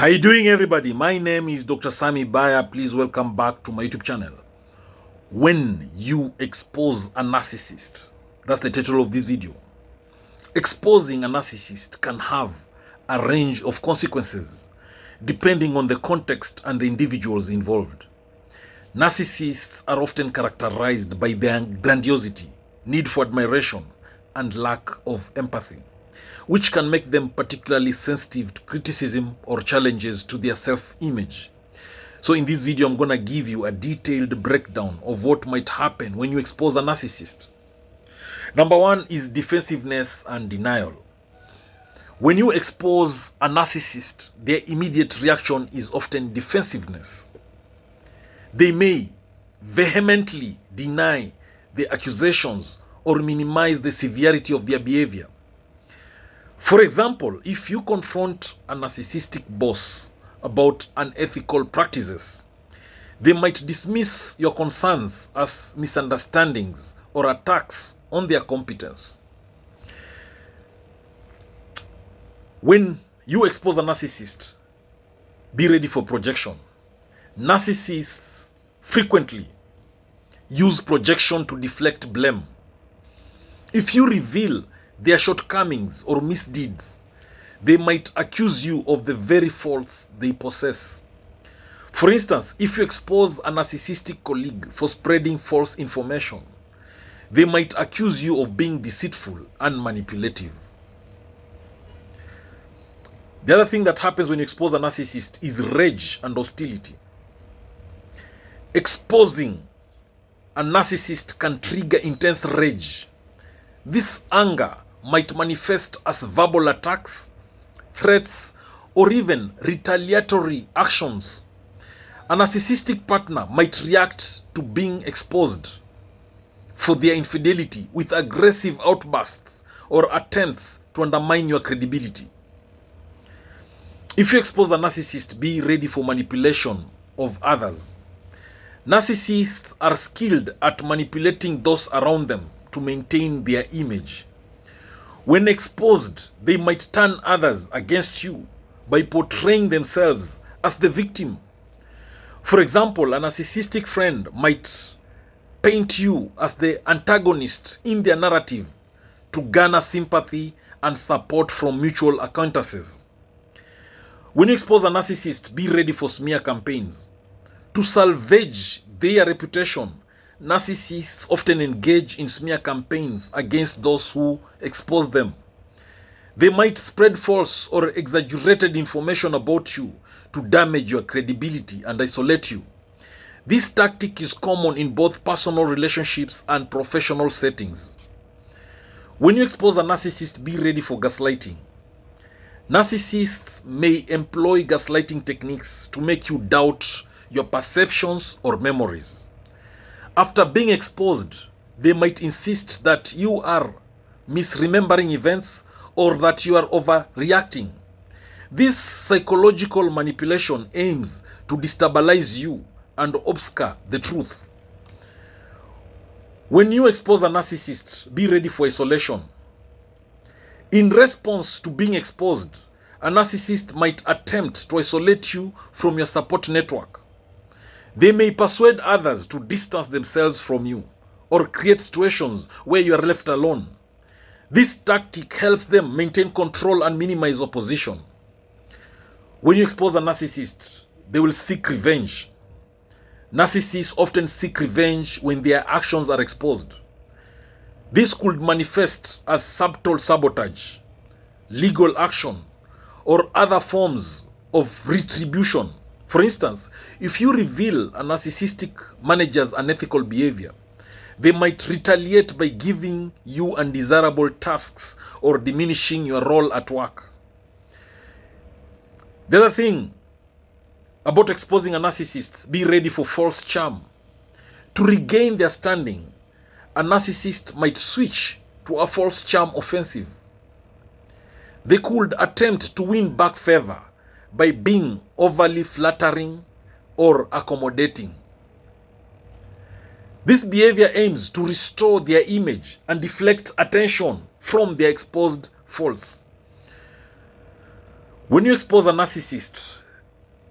How you doing, everybody? My name is Dr. Sami Baya. Please welcome back to my YouTube channel. When you expose a narcissist, that's the title of this video. Exposing a narcissist can have a range of consequences depending on the context and the individuals involved. Narcissists are often characterized by their grandiosity, need for admiration, and lack of empathy, which can make them particularly sensitive to criticism or challenges to their self-image. So in this video, I'm going to give you a detailed breakdown of what might happen when you expose a narcissist. Number one is defensiveness and denial. When you expose a narcissist, their immediate reaction is often defensiveness. They may vehemently deny the accusations or minimize the severity of their behavior. For example, if you confront a narcissistic boss about unethical practices, they might dismiss your concerns as misunderstandings or attacks on their competence. When you expose a narcissist, be ready for projection. Narcissists frequently use projection to deflect blame. If you reveal their shortcomings or misdeeds, they might accuse you of the very faults they possess. For instance, if you expose a narcissistic colleague for spreading false information, they might accuse you of being deceitful and manipulative. The other thing that happens when you expose a narcissist is rage and hostility. Exposing a narcissist can trigger intense rage. This anger might manifest as verbal attacks, threats, or even retaliatory actions. A narcissistic partner might react to being exposed for their infidelity with aggressive outbursts or attempts to undermine your credibility. If you expose a narcissist, be ready for manipulation of others. Narcissists are skilled at manipulating those around them to maintain their image. When exposed, they might turn others against you by portraying themselves as the victim. For example, a narcissistic friend might paint you as the antagonist in their narrative to garner sympathy and support from mutual acquaintances. When you expose a narcissist, be ready for smear campaigns. To salvage their reputation, narcissists often engage in smear campaigns against those who expose them. They might spread false or exaggerated information about you to damage your credibility and isolate you. This tactic is common in both personal relationships and professional settings. When you expose a narcissist, be ready for gaslighting. Narcissists may employ gaslighting techniques to make you doubt your perceptions or memories. After being exposed, they might insist that you are misremembering events or that you are overreacting. This psychological manipulation aims to destabilize you and obscure the truth. When you expose a narcissist, be ready for isolation. In response to being exposed, a narcissist might attempt to isolate you from your support network. They may persuade others to distance themselves from you or create situations where you are left alone. This tactic helps them maintain control and minimize opposition. When you expose a narcissist, they will seek revenge. Narcissists often seek revenge when their actions are exposed. This could manifest as subtle sabotage, legal action, or other forms of retribution. For instance, if you reveal a narcissistic manager's unethical behavior, they might retaliate by giving you undesirable tasks or diminishing your role at work. The other thing about exposing a narcissist, be ready for false charm. To regain their standing, a narcissist might switch to a false charm offensive. They could attempt to win back favor by being overly flattering or accommodating. This behavior aims to restore their image and deflect attention from their exposed faults. When you expose a narcissist,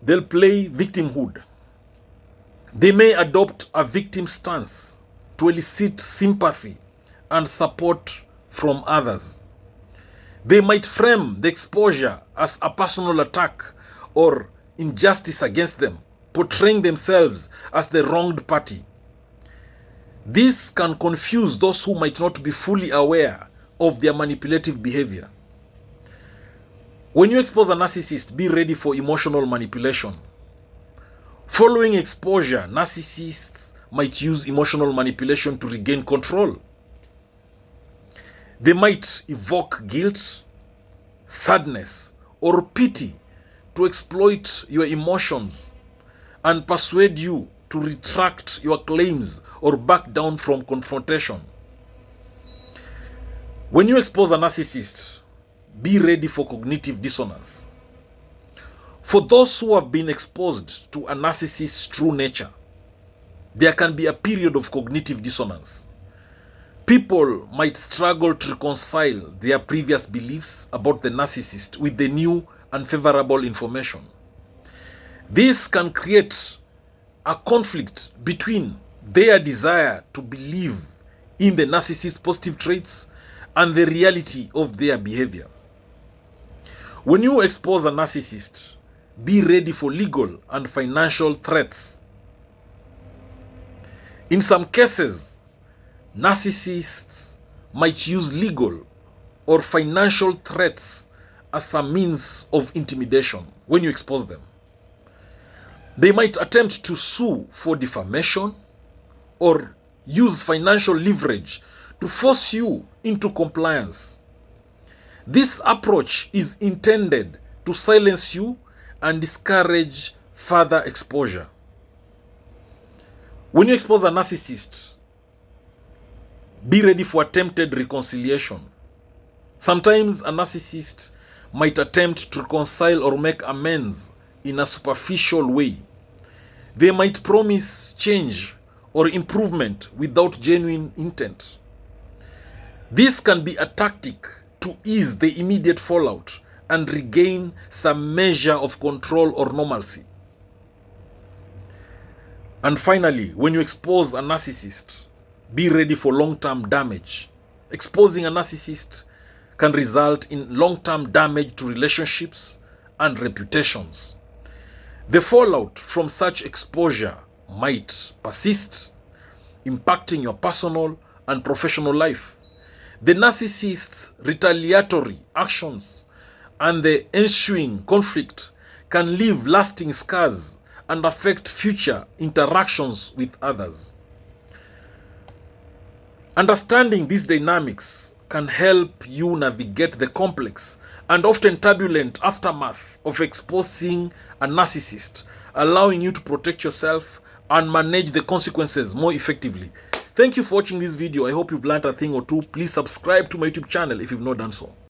They'll play victimhood. They may adopt a victim stance to elicit sympathy and support from others. They might frame the exposure as a personal attack or injustice against them, portraying themselves as the wronged party. This can confuse those who might not be fully aware of their manipulative behavior. When you expose a narcissist, be ready for emotional manipulation. Following exposure, narcissists might use emotional manipulation to regain control. They might evoke guilt, sadness, or pity to exploit your emotions and persuade you to retract your claims or back down from confrontation. When you expose a narcissist, be ready for cognitive dissonance. For those who have been exposed to a narcissist's true nature, there can be a period of cognitive dissonance. People might struggle to reconcile their previous beliefs about the narcissist with the new unfavorable information. This can create a conflict between their desire to believe in the narcissist's positive traits and the reality of their behavior. When you expose a narcissist, be ready for legal and financial threats. In some cases, narcissists might use legal or financial threats as a means of intimidation when you expose them. They might attempt to sue for defamation or use financial leverage to force you into compliance. This approach is intended to silence you and discourage further exposure. When you expose a narcissist, be ready for attempted reconciliation. Sometimes a narcissist might attempt to reconcile or make amends in a superficial way. They might promise change or improvement without genuine intent. This can be a tactic to ease the immediate fallout and regain some measure of control or normalcy. And finally, when you expose a narcissist, be ready for long-term damage. Exposing a narcissist can result in long-term damage to relationships and reputations. The fallout from such exposure might persist, impacting your personal and professional life. The narcissist's retaliatory actions and the ensuing conflict can leave lasting scars and affect future interactions with others. Understanding these dynamics can help you navigate the complex and often turbulent aftermath of exposing a narcissist, allowing you to protect yourself and manage the consequences more effectively. Thank you for watching this video. I hope you've learned a thing or two. Please subscribe to my YouTube channel if you've not done so.